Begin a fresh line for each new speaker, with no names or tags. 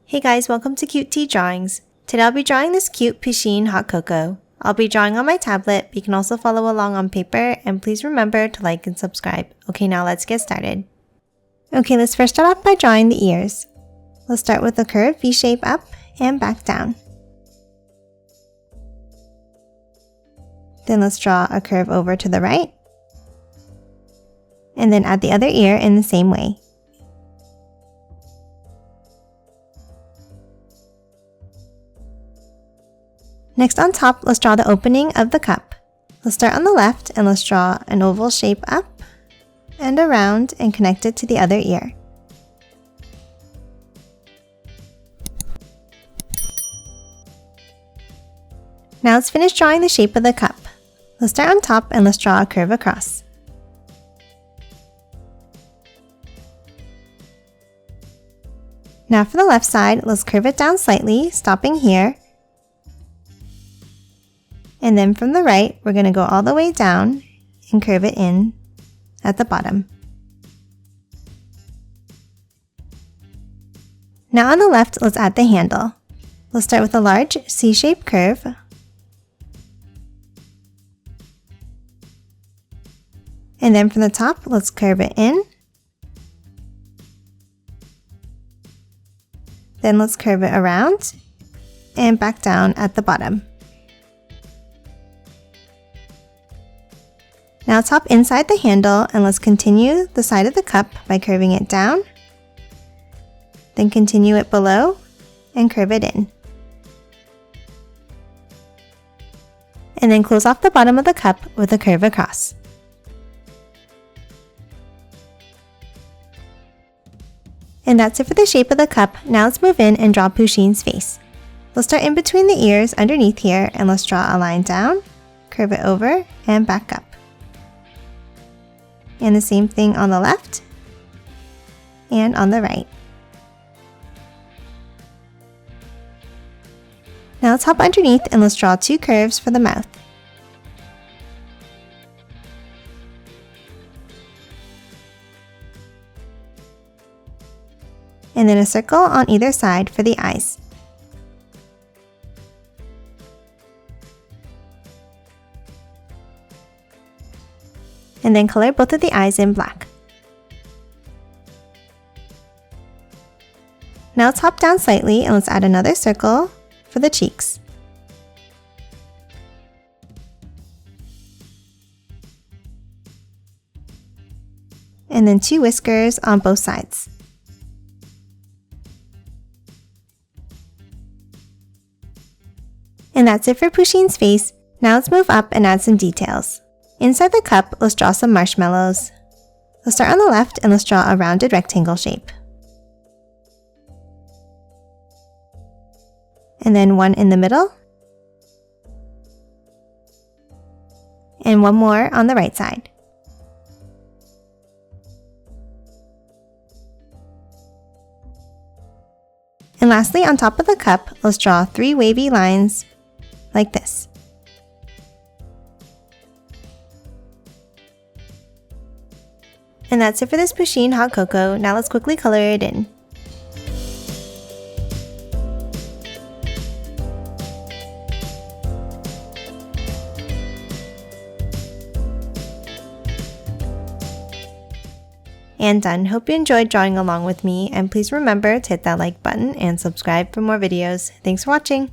Hey guys, welcome to Cute Tea Drawings. Today I'll be drawing this cute Pusheen hot cocoa. I'll be drawing on my tablet, but you can also follow along on paper, and please remember to like and subscribe. Okay, now let's get started. Okay, let's first start off by drawing the ears. Let's start with a curved V shape up and back down. Then let's draw a curve over to the right. And then add the other ear in the same way. Next on top, let's draw the opening of the cup. Let's start on the left and let's draw an oval shape up and around and connect it to the other ear. Now let's finish drawing the shape of the cup. Let's start on top and let's draw a curve across. Now for the left side, let's curve it down slightly, stopping here. And then from the right, we're going to go all the way down and curve it in at the bottom. Now on the left, let's add the handle. Let's start with a large C-shaped curve. And then from the top, let's curve it in. Then let's curve it around and back down at the bottom. Now top inside the handle and let's continue the side of the cup by curving it down. Then continue it below and curve it in. And then close off the bottom of the cup with a curve across. And that's it for the shape of the cup. Now let's move in and draw Pusheen's face. Let's start in between the ears underneath here and let's draw a line down, curve it over, and back up. And the same thing on the left and on the right. Now let's hop underneath and let's draw two curves for the mouth. And then a circle on either side for the eyes. And then color both of the eyes in black. Now let's hop down slightly and let's add another circle for the cheeks. And then two whiskers on both sides. And that's it for Pusheen's face. Now let's move up and add some details. Inside the cup, let's draw some marshmallows. Let's start on the left and let's draw a rounded rectangle shape. And then one in the middle. And one more on the right side. And lastly, on top of the cup, let's draw three wavy lines like this. And that's it for this Pusheen hot cocoa. Now let's quickly color it in. And done. Hope you enjoyed drawing along with me, and please remember to hit that like button and subscribe for more videos. Thanks for watching!